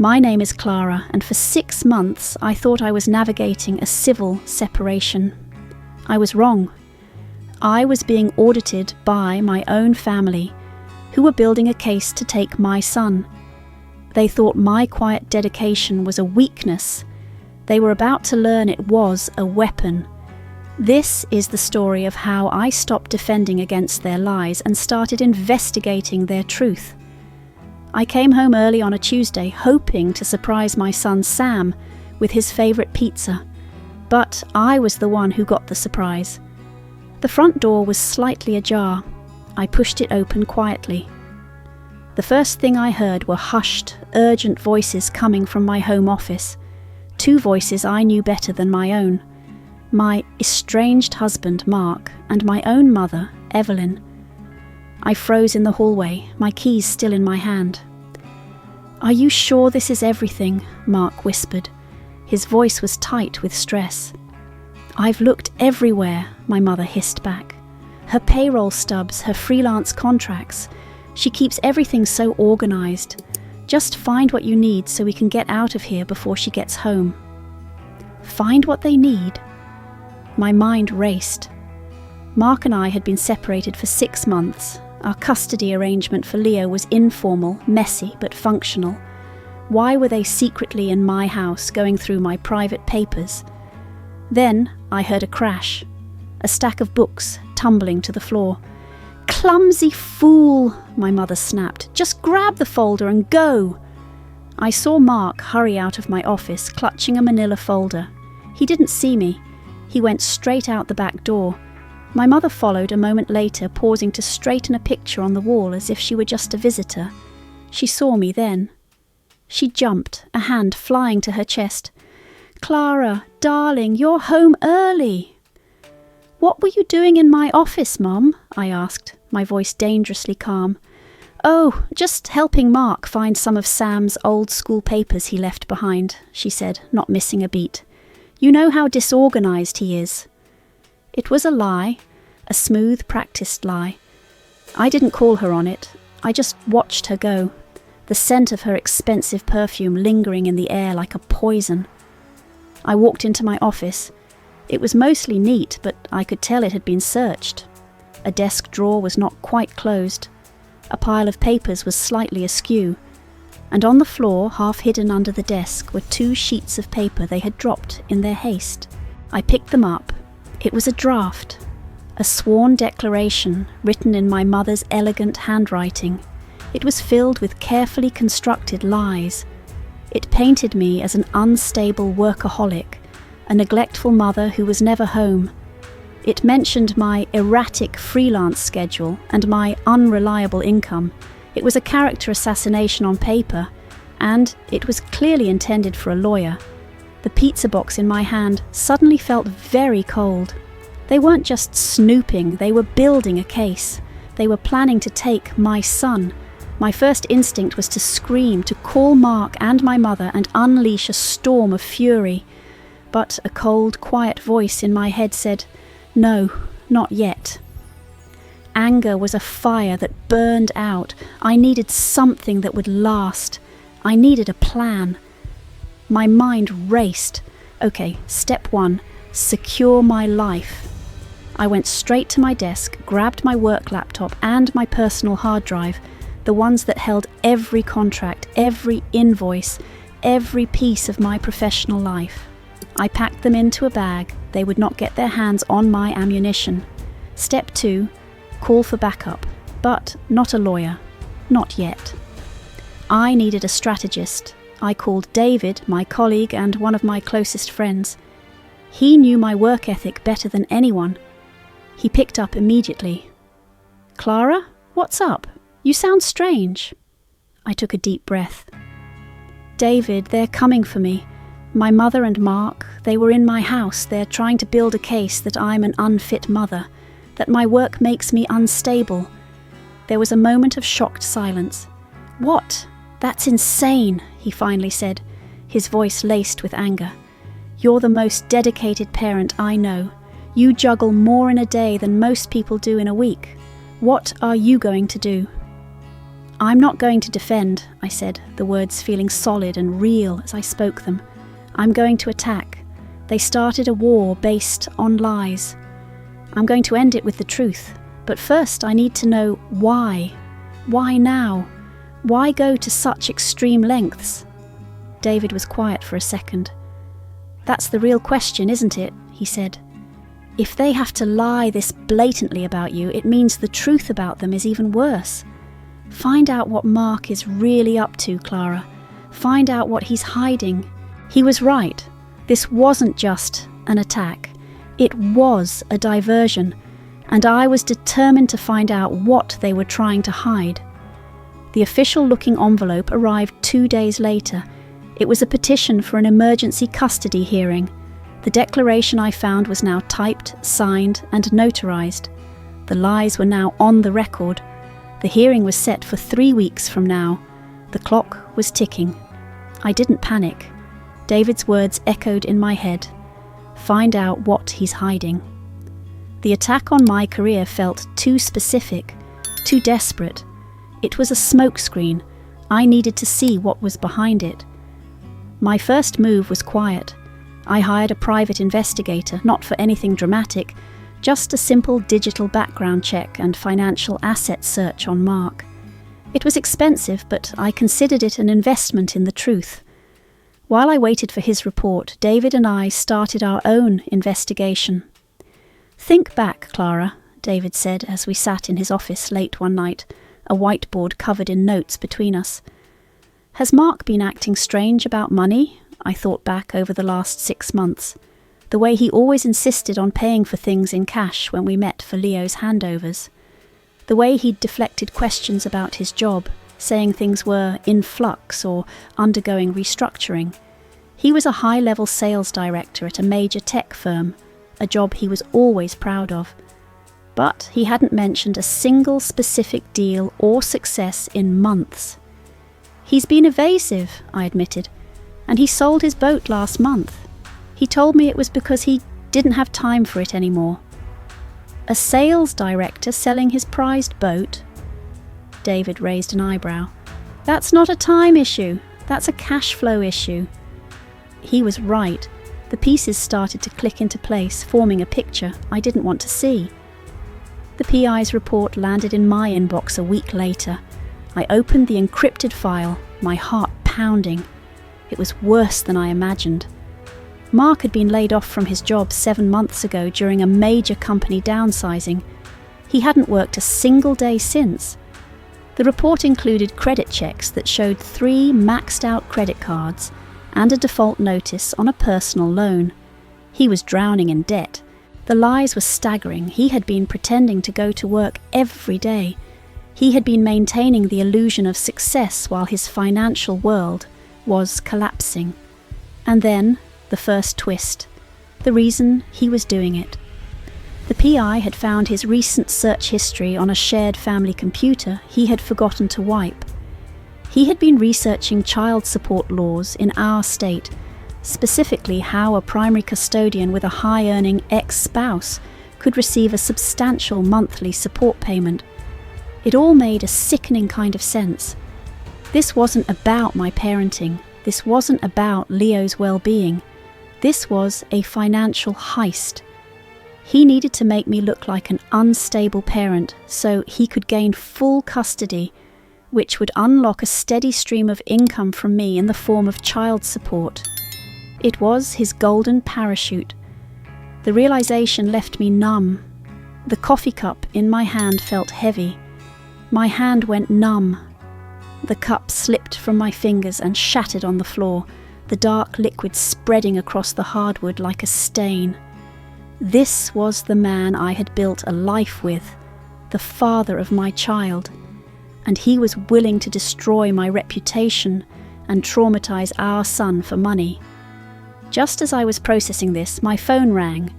My name is Clara, and for 6 months I thought I was navigating a civil separation. I was wrong. I was being audited by my own family, who were building a case to take my son. They thought my quiet dedication was a weakness. They were about to learn it was a weapon. This is the story of how I stopped defending against their lies and started investigating their truth. I came home early on a Tuesday, hoping to surprise my son Sam with his favourite pizza. But I was the one who got the surprise. The front door was slightly ajar. I pushed it open quietly. The first thing I heard were hushed, urgent voices coming from my home office. 2 voices I knew better than my own. My estranged husband, Mark, and my own mother, Evelyn. I froze in the hallway, my keys still in my hand. "Are you sure this is everything?" Mark whispered. His voice was tight with stress. "I've looked everywhere," my mother hissed back. "Her payroll stubs, her freelance contracts. She keeps everything so organized. Just find what you need so we can get out of here before she gets home." Find what they need? My mind raced. Mark and I had been separated for 6 months. Our custody arrangement for Leo was informal, messy, but functional. Why were they secretly in my house going through my private papers? Then I heard a crash, a stack of books tumbling to the floor. "Clumsy fool," my mother snapped. "Just grab the folder and go." I saw Mark hurry out of my office, clutching a manila folder. He didn't see me. He went straight out the back door. My mother followed a moment later, pausing to straighten a picture on the wall as if she were just a visitor. She saw me then. She jumped, a hand flying to her chest. "Clara, darling, you're home early." "What were you doing in my office, Mum?" I asked, my voice dangerously calm. "Oh, just helping Mark find some of Sam's old school papers he left behind," she said, not missing a beat. "You know how disorganized he is." It was a lie, a smooth, practiced lie. I didn't call her on it. I just watched her go, the scent of her expensive perfume lingering in the air like a poison. I walked into my office. It was mostly neat, but I could tell it had been searched. A desk drawer was not quite closed. A pile of papers was slightly askew, and on the floor, half hidden under the desk, were 2 sheets of paper they had dropped in their haste. I picked them up. It was a draft, a sworn declaration written in my mother's elegant handwriting. It was filled with carefully constructed lies. It painted me as an unstable workaholic, a neglectful mother who was never home. It mentioned my erratic freelance schedule and my unreliable income. It was a character assassination on paper, and it was clearly intended for a lawyer. The pizza box in my hand suddenly felt very cold. They weren't just snooping, they were building a case. They were planning to take my son. My first instinct was to scream, to call Mark and my mother and unleash a storm of fury. But a cold, quiet voice in my head said, "No, not yet." Anger was a fire that burned out. I needed something that would last. I needed a plan. My mind raced. Okay, step 1, secure my life. I went straight to my desk, grabbed my work laptop and my personal hard drive, the ones that held every contract, every invoice, every piece of my professional life. I packed them into a bag. They would not get their hands on my ammunition. Step 2, call for backup, but not a lawyer. Not yet. I needed a strategist. I called David, my colleague and one of my closest friends. He knew my work ethic better than anyone. He picked up immediately. "Clara, what's up? You sound strange." I took a deep breath. "David, they're coming for me. My mother and Mark, they were in my house. They're trying to build a case that I'm an unfit mother, that my work makes me unstable." There was a moment of shocked silence. "What? That's insane," he finally said, his voice laced with anger. "You're the most dedicated parent I know. You juggle more in a day than most people do in a week. What are you going to do?" "I'm not going to defend," I said, the words feeling solid and real as I spoke them. "I'm going to attack. They started a war based on lies. I'm going to end it with the truth. But first I need to know why. Why now? Why go to such extreme lengths?" David was quiet for a second. "That's the real question, isn't it?" he said. "If they have to lie this blatantly about you, it means the truth about them is even worse. Find out what Mark is really up to, Clara. Find out what he's hiding." He was right. This wasn't just an attack. It was a diversion, and I was determined to find out what they were trying to hide. The official-looking envelope arrived 2 days later. It was a petition for an emergency custody hearing. The declaration I found was now typed, signed, and notarized. The lies were now on the record. The hearing was set for 3 weeks from now. The clock was ticking. I didn't panic. David's words echoed in my head. Find out what he's hiding. The attack on my career felt too specific, too desperate. It was a smokescreen. I needed to see what was behind it. My first move was quiet. I hired a private investigator, not for anything dramatic, just a simple digital background check and financial asset search on Mark. It was expensive, but I considered it an investment in the truth. While I waited for his report, David and I started our own investigation. "Think back, Clara," David said as we sat in his office late one night, a whiteboard covered in notes between us. "Has Mark been acting strange about money?" I thought back over the last 6 months. The way he always insisted on paying for things in cash when we met for Leo's handovers. The way he'd deflected questions about his job, saying things were in flux or undergoing restructuring. He was a high-level sales director at a major tech firm, a job he was always proud of. But he hadn't mentioned a single specific deal or success in months. "He's been evasive," I admitted, "and he sold his boat last month. He told me it was because he didn't have time for it anymore." "A sales director selling his prized boat?" David raised an eyebrow. "That's not a time issue. That's a cash flow issue." He was right. The pieces started to click into place, forming a picture I didn't want to see. The PI's report landed in my inbox a week later. I opened the encrypted file, my heart pounding. It was worse than I imagined. Mark had been laid off from his job 7 months ago during a major company downsizing. He hadn't worked a single day since. The report included credit checks that showed 3 maxed-out credit cards and a default notice on a personal loan. He was drowning in debt. The lies were staggering. He had been pretending to go to work every day. He had been maintaining the illusion of success while his financial world was collapsing. And then, the first twist, the reason he was doing it. The PI had found his recent search history on a shared family computer he had forgotten to wipe. He had been researching child support laws in our state, specifically how a primary custodian with a high-earning ex-spouse could receive a substantial monthly support payment. It all made a sickening kind of sense. This wasn't about my parenting. This wasn't about Leo's well-being. This was a financial heist. He needed to make me look like an unstable parent so he could gain full custody, which would unlock a steady stream of income from me in the form of child support. It was his golden parachute. The realization left me numb. The coffee cup in my hand felt heavy. My hand went numb. The cup slipped from my fingers and shattered on the floor, the dark liquid spreading across the hardwood like a stain. This was the man I had built a life with, the father of my child, and he was willing to destroy my reputation and traumatize our son for money. Just as I was processing this, my phone rang.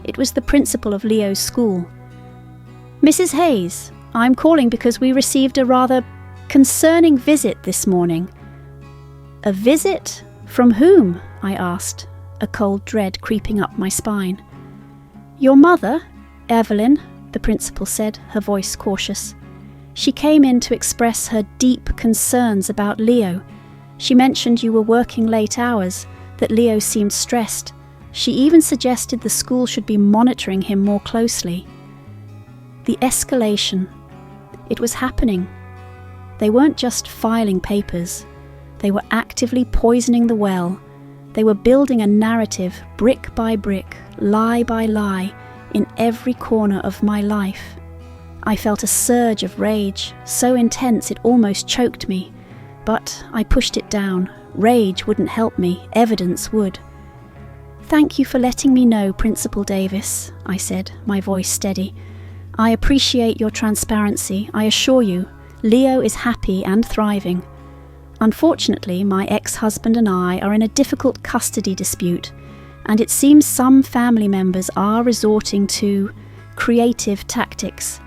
It was the principal of Leo's school. "Mrs. Hayes, I'm calling because we received a rather concerning visit this morning." "A visit? From whom?" I asked, a cold dread creeping up my spine. "Your mother, Evelyn," the principal said, her voice cautious. She came in to express her deep concerns about Leo. She mentioned you were working late hours, that Leo seemed stressed. She even suggested the school should be monitoring him more closely. The escalation. It was happening. They weren't just filing papers. They were actively poisoning the well. They were building a narrative, brick by brick, lie by lie, in every corner of my life. I felt a surge of rage, so intense it almost choked me. But I pushed it down. Rage wouldn't help me, evidence would. "Thank you for letting me know, Principal Davis," I said, my voice steady. "I appreciate your transparency. I assure you, Leo is happy and thriving. Unfortunately, my ex-husband and I are in a difficult custody dispute, and it seems some family members are resorting to creative tactics.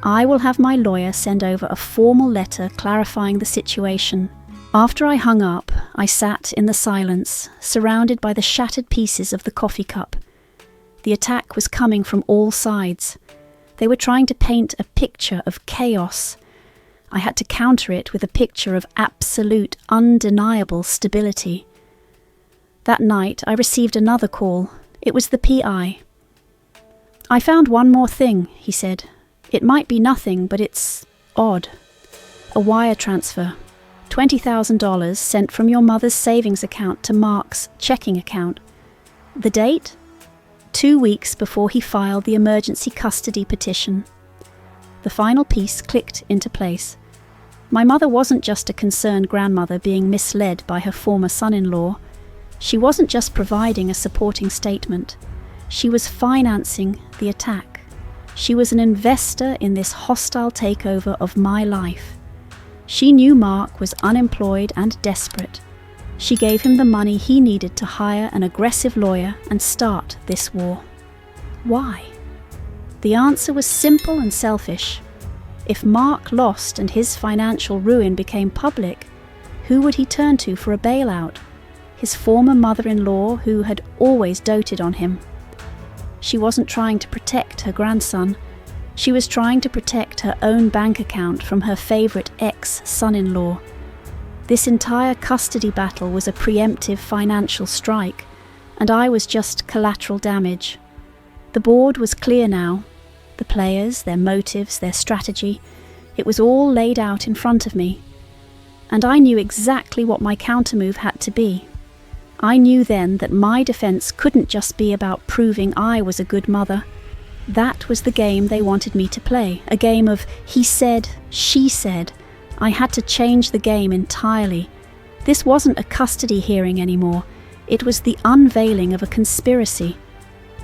I will have my lawyer send over a formal letter clarifying the situation." After I hung up, I sat in the silence, surrounded by the shattered pieces of the coffee cup. The attack was coming from all sides. They were trying to paint a picture of chaos. I had to counter it with a picture of absolute, undeniable stability. That night, I received another call. It was the PI. "I found one more thing," he said. "It might be nothing, but it's odd. A wire transfer. $20,000 sent from your mother's savings account to Mark's checking account. The date? 2 weeks before he filed the emergency custody petition." The final piece clicked into place. My mother wasn't just a concerned grandmother being misled by her former son-in-law. She wasn't just providing a supporting statement. She was financing the attack. She was an investor in this hostile takeover of my life. She knew Mark was unemployed and desperate. She gave him the money he needed to hire an aggressive lawyer and start this war. Why? The answer was simple and selfish. If Mark lost and his financial ruin became public, who would he turn to for a bailout? His former mother-in-law, who had always doted on him. She wasn't trying to protect her grandson. She was trying to protect her own bank account from her favourite ex-son-in-law. This entire custody battle was a preemptive financial strike, and I was just collateral damage. The board was clear now. The players, their motives, their strategy, it was all laid out in front of me. And I knew exactly what my countermove had to be. I knew then that my defence couldn't just be about proving I was a good mother. That was the game they wanted me to play, a game of he said, she said. I had to change the game entirely. This wasn't a custody hearing anymore. It was the unveiling of a conspiracy.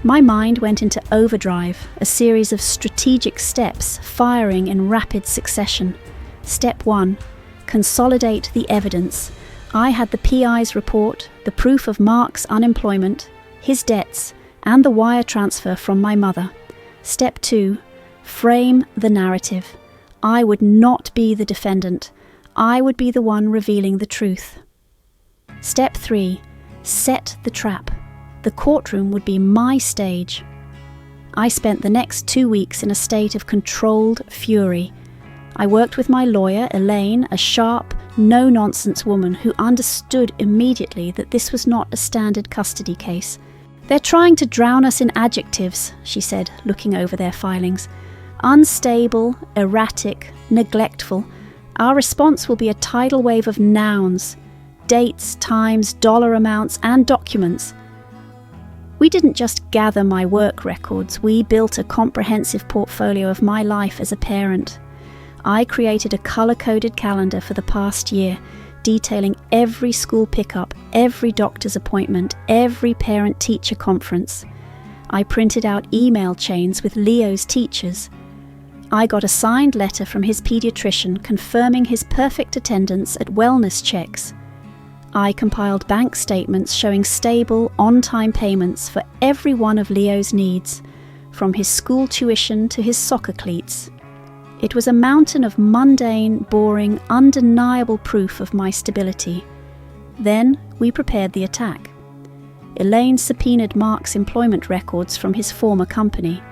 My mind went into overdrive, a series of strategic steps firing in rapid succession. Step 1. Consolidate the evidence. I had the PI's report, the proof of Mark's unemployment, his debts, and the wire transfer from my mother. Step 2. Frame the narrative. I would not be the defendant. I would be the one revealing the truth. Step 3. Set the trap. The courtroom would be my stage. I spent the next 2 weeks in a state of controlled fury. I worked with my lawyer, Elaine, a sharp, no-nonsense woman who understood immediately that this was not a standard custody case. "They're trying to drown us in adjectives," she said, looking over their filings. "Unstable, erratic, neglectful. Our response will be a tidal wave of nouns, dates, times, dollar amounts, and documents." We didn't just gather my work records, we built a comprehensive portfolio of my life as a parent. I created a colour-coded calendar for the past year, detailing every school pickup, every doctor's appointment, every parent-teacher conference. I printed out email chains with Leo's teachers. I got a signed letter from his paediatrician confirming his perfect attendance at wellness checks. I compiled bank statements showing stable, on-time payments for every one of Leo's needs, from his school tuition to his soccer cleats. It was a mountain of mundane, boring, undeniable proof of my stability. Then we prepared the attack. Elaine subpoenaed Mark's employment records from his former company.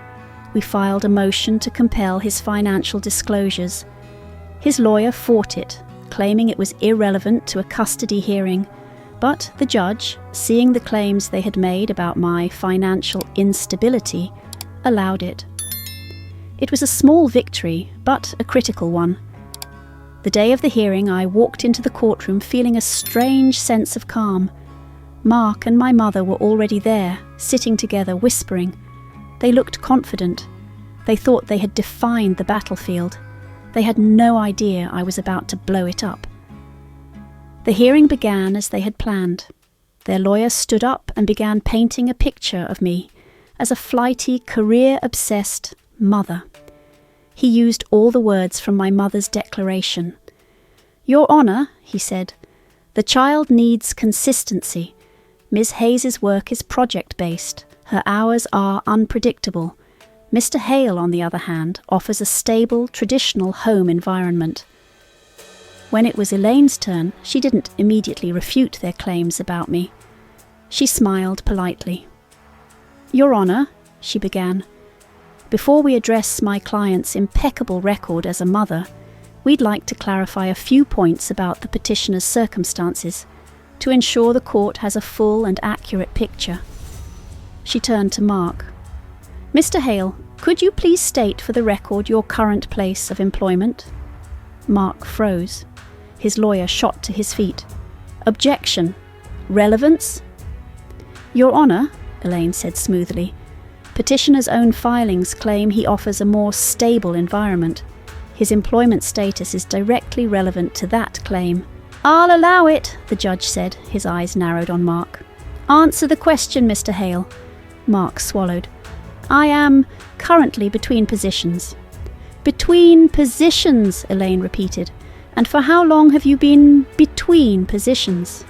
We filed a motion to compel his financial disclosures. His lawyer fought it, claiming it was irrelevant to a custody hearing, but the judge, seeing the claims they had made about my financial instability, allowed it. It was a small victory, but a critical one. The day of the hearing, I walked into the courtroom feeling a strange sense of calm. Mark and my mother were already there, sitting together, whispering. They looked confident. They thought they had defined the battlefield. They had no idea I was about to blow it up. The hearing began as they had planned. Their lawyer stood up and began painting a picture of me as a flighty, career-obsessed mother. He used all the words from my mother's declaration. "Your Honour," he said, "the child needs consistency. Ms. Hayes's work is project-based. Her hours are unpredictable. Mr. Hale, on the other hand, offers a stable, traditional home environment." When it was Elaine's turn, she didn't immediately refute their claims about me. She smiled politely. "Your Honour," she began, "before we address my client's impeccable record as a mother, we'd like to clarify a few points about the petitioner's circumstances to ensure the court has a full and accurate picture." She turned to Mark. "Mr. Hale, could you please state for the record your current place of employment?" Mark froze. His lawyer shot to his feet. "Objection. Relevance?" "Your Honour," Elaine said smoothly, "petitioner's own filings claim he offers a more stable environment. His employment status is directly relevant to that claim." "I'll allow it," the judge said, his eyes narrowed on Mark. "Answer the question, Mr. Hale." Mark swallowed. "I am currently between positions." "Between positions," Elaine repeated. "And for how long have you been between positions?"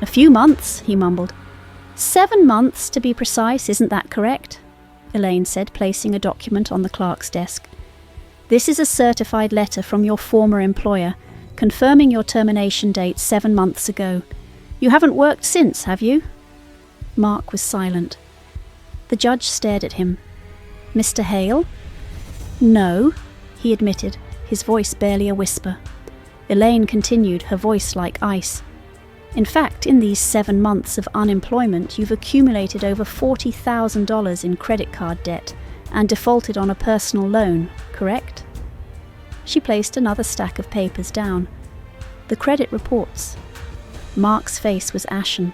"A few months," he mumbled. 7 months, to be precise, isn't that correct?" Elaine said, placing a document on the clerk's desk. "This is a certified letter from your former employer, confirming your termination date 7 months ago. You haven't worked since, have you?" Mark was silent. The judge stared at him. "Mr. Hale?" "No," he admitted, his voice barely a whisper. Elaine continued, her voice like ice. "In fact, in these 7 months of unemployment, you've accumulated over $40,000 in credit card debt and defaulted on a personal loan, correct?" She placed another stack of papers down. "The credit reports." Mark's face was ashen.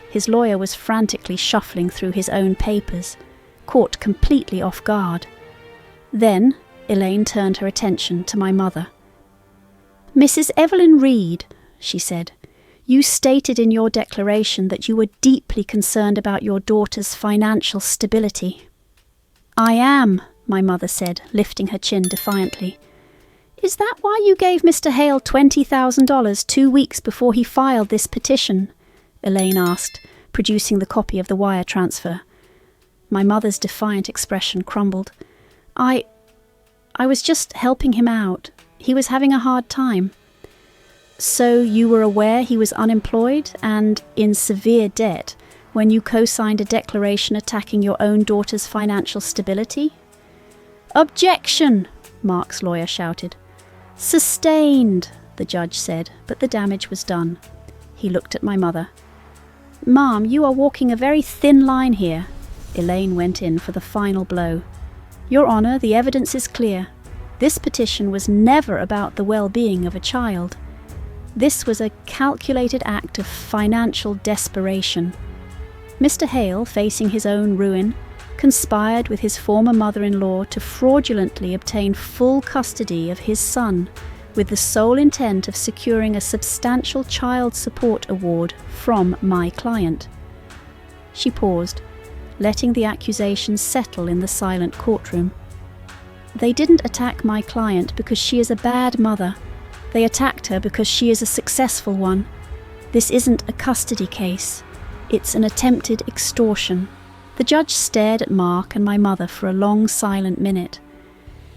His lawyer was frantically shuffling through his own papers, caught completely off guard. Then Elaine turned her attention to my mother. "Mrs. Evelyn Reed," she said, "you stated in your declaration that you were deeply concerned about your daughter's financial stability." "I am," my mother said, lifting her chin defiantly. "Is that why you gave Mr. Hale $20,000 2 weeks before he filed this petition?" Elaine asked, producing the copy of the wire transfer. My mother's defiant expression crumbled. I was just helping him out. He was having a hard time." "So you were aware he was unemployed and in severe debt when you co-signed a declaration attacking your own daughter's financial stability?" "Objection!" Mark's lawyer shouted. "Sustained," the judge said, but the damage was done. He looked at my mother. "Ma'am, you are walking a very thin line here." Elaine went in for the final blow. "Your Honour, the evidence is clear. This petition was never about the well-being of a child. This was a calculated act of financial desperation. Mr. Hale, facing his own ruin, conspired with his former mother-in-law to fraudulently obtain full custody of his son, with the sole intent of securing a substantial child support award from my client." She paused, letting the accusations settle in the silent courtroom. "They didn't attack my client because she is a bad mother. They attacked her because she is a successful one. This isn't a custody case. It's an attempted extortion." The judge stared at Mark and my mother for a long silent minute.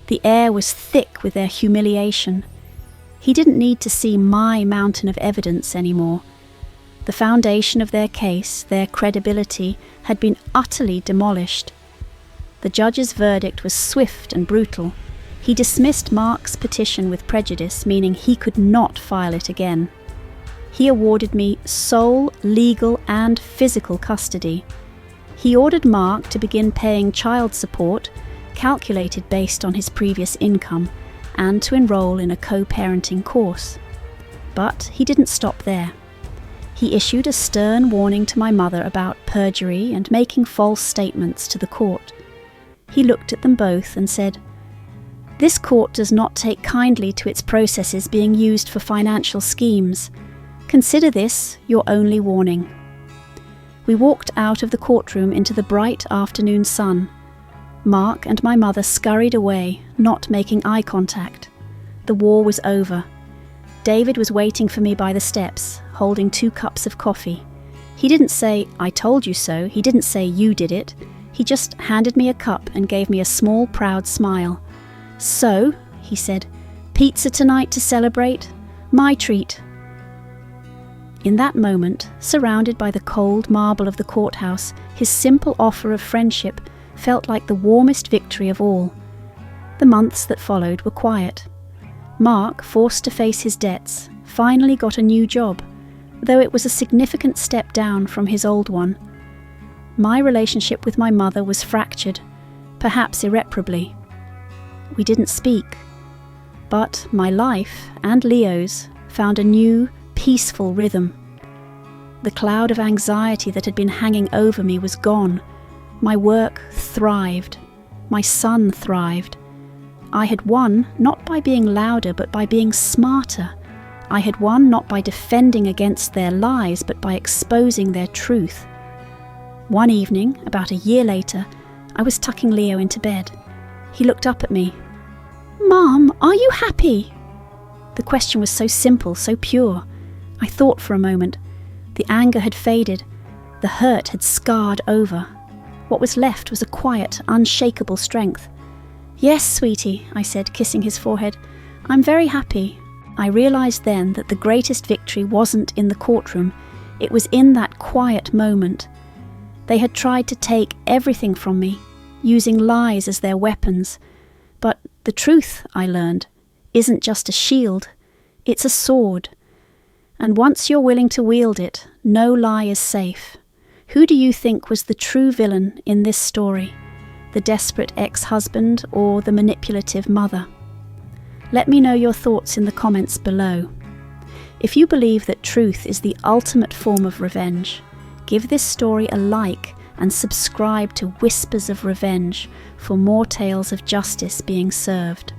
The air was thick with their humiliation. He didn't need to see my mountain of evidence anymore. The foundation of their case, their credibility, had been utterly demolished. The judge's verdict was swift and brutal. He dismissed Mark's petition with prejudice, meaning he could not file it again. He awarded me sole legal and physical custody. He ordered Mark to begin paying child support, calculated based on his previous income, and to enroll in a co-parenting course. But he didn't stop there. He issued a stern warning to my mother about perjury and making false statements to the court. He looked at them both and said, "This court does not take kindly to its processes being used for financial schemes. Consider this your only warning." We walked out of the courtroom into the bright afternoon sun. Mark and my mother scurried away, not making eye contact. The war was over. David was waiting for me by the steps, holding 2 cups of coffee. He didn't say, "I told you so." He didn't say, "You did it." He just handed me a cup and gave me a small, proud smile. "So," he said, "pizza tonight to celebrate? My treat." In that moment, surrounded by the cold marble of the courthouse, his simple offer of friendship felt like the warmest victory of all. The months that followed were quiet. Mark, forced to face his debts, finally got a new job, though it was a significant step down from his old one. My relationship with my mother was fractured, perhaps irreparably. We didn't speak, but my life and Leo's found a new, peaceful rhythm. The cloud of anxiety that had been hanging over me was gone. My work thrived. My son thrived. I had won not by being louder, but by being smarter. I had won not by defending against their lies, but by exposing their truth. One evening, about a year later, I was tucking Leo into bed. He looked up at me. "Mom, are you happy?" The question was so simple, so pure. I thought for a moment. The anger had faded. The hurt had scarred over. What was left was a quiet, unshakable strength. "Yes, sweetie," I said, kissing his forehead. "I'm very happy." I realized then that the greatest victory wasn't in the courtroom. It was in that quiet moment. They had tried to take everything from me, using lies as their weapons. But the truth, I learned, isn't just a shield. It's a sword. And once you're willing to wield it, no lie is safe. Who do you think was the true villain in this story? The desperate ex-husband or the manipulative mother? Let me know your thoughts in the comments below. If you believe that truth is the ultimate form of revenge, give this story a like and subscribe to Whispers of Revenge for more tales of justice being served.